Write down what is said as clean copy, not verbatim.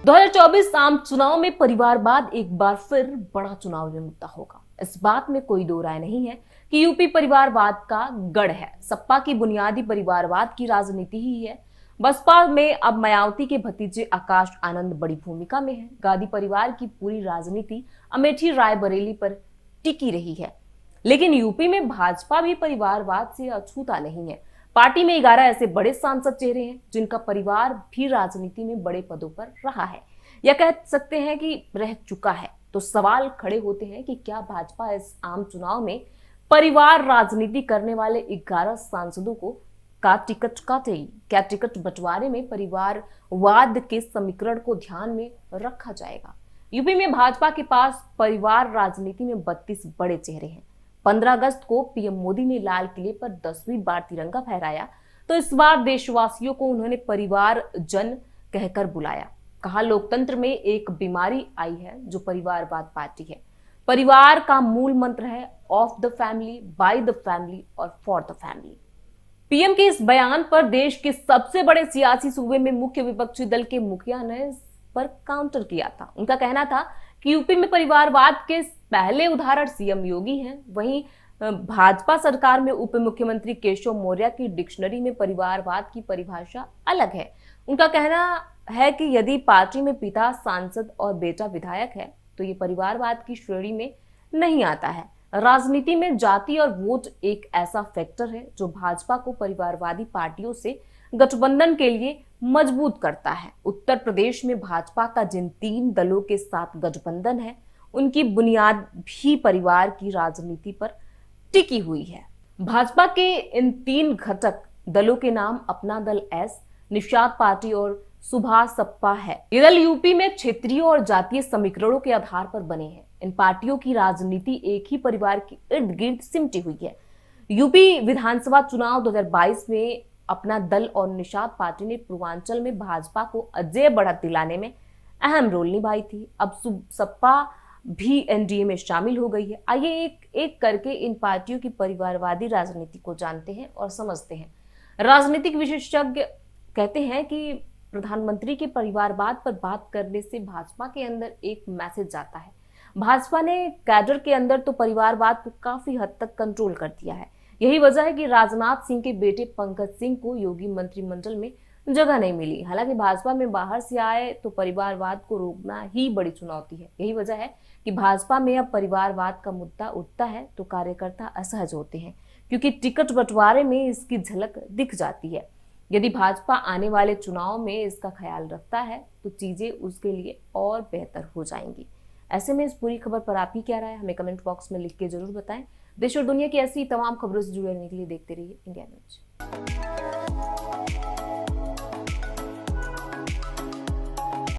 2024 आम चुनाव में परिवारवाद एक बार फिर बड़ा चुनावी मुद्दा होगा। इस बात में कोई दो राय नहीं है कि यूपी परिवारवाद का गढ़ है। सपा की बुनियादी परिवारवाद की राजनीति ही है। बसपा में अब मायावती के भतीजे आकाश आनंद बड़ी भूमिका में है। गांधी परिवार की पूरी राजनीति अमेठी रायबरेली पर टिकी रही है, लेकिन यूपी में भाजपा भी परिवारवाद से अछूता नहीं है। पार्टी में 11 ऐसे बड़े सांसद चेहरे हैं जिनका परिवार भी राजनीति में बड़े पदों पर रहा है या कह सकते हैं कि रह चुका है। तो सवाल खड़े होते हैं कि क्या भाजपा इस आम चुनाव में परिवार राजनीति करने वाले 11 सांसदों को का टिकट काटेगी? क्या टिकट बंटवारे में परिवारवाद के समीकरण को ध्यान में रखा जाएगा? यूपी में भाजपा के पास परिवार राजनीति में 32 बड़े चेहरे हैं। 15 अगस्त को पीएम मोदी ने लाल किले पर 10वीं बार तिरंगा फहराया, तो इस बार देशवासियों को उन्होंने परिवार जन कहकर बुलाया। कहा, लोकतंत्र में एक बीमारी आई है जो परिवारवाद पार्टी है। परिवार का मूल मंत्र है of the family, by the family और फॉर द फैमिली। पीएम के इस बयान पर देश के सबसे बड़े सियासी सूबे में मुख्य विपक्षी दल के मुखिया ने इस पर काउंटर किया था। उनका कहना था कि यूपी में परिवारवाद के पहले उदाहरण सीएम योगी हैं। वहीं भाजपा सरकार में उप मुख्यमंत्री केशव मौर्य की डिक्शनरी में परिवारवाद की परिभाषा अलग है। उनका कहना है कि यदि पार्टी में पिता सांसद और बेटा विधायक है तो ये परिवारवाद की श्रेणी में नहीं आता है। राजनीति में जाति और वोट एक ऐसा फैक्टर है जो भाजपा को परिवारवादी पार्टियों से गठबंधन के लिए मजबूत करता है। उत्तर प्रदेश में भाजपा का जिन 3 दलों के साथ गठबंधन है, उनकी बुनियाद भी परिवार की राजनीति पर टिकी हुई है। भाजपा के इन 3 घटक दलों के नाम अपना दल एस, निषाद पार्टी और सुभाष सपा है। ये दल यूपी में क्षेत्रीय और जातीय समीकरणों के आधार पर बने हैं। इन पार्टियों की राजनीति एक ही परिवार के इर्द गिर्द सिमटी हुई है। यूपी विधानसभा चुनाव 2022 में अपना दल और निषाद पार्टी ने पूर्वांचल में भाजपा को अजय बढ़त दिलाने में अहम रोल निभाई थी। अब सपा भी एनडीए में शामिल हो गई है। आइए एक एक करके इन पार्टियों की परिवारवादी राजनीति को जानते हैं और समझते हैं। राजनीतिक विशेषज्ञ कहते हैं कि प्रधानमंत्री के परिवारवाद पर बात करने से भाजपा के अंदर एक मैसेज जाता है। भाजपा ने कैडर के अंदर तो परिवारवाद को काफी हद तक कंट्रोल कर दिया है। यही वजह है कि राजनाथ सिंह के बेटे पंकज सिंह को योगी मंत्रिमंडल में जगह नहीं मिली। हालांकि भाजपा में बाहर से आए तो परिवारवाद को रोकना ही बड़ी चुनौती है। यही वजह है कि भाजपा में अब परिवारवाद का मुद्दा उठता है तो कार्यकर्ता असहज होते हैं, क्योंकि टिकट बंटवारे में इसकी झलक दिख जाती है। यदि भाजपा आने वाले चुनाव में इसका ख्याल रखता है तो चीजें उसके लिए और बेहतर हो जाएंगी। ऐसे में इस पूरी खबर पर आपकी क्या राय है, हमें कमेंट बॉक्स में लिख के जरूर बताएं। देश और दुनिया की ऐसी तमाम खबरों से जुड़े रहने के लिए देखते रहिए इंडिया न्यूज।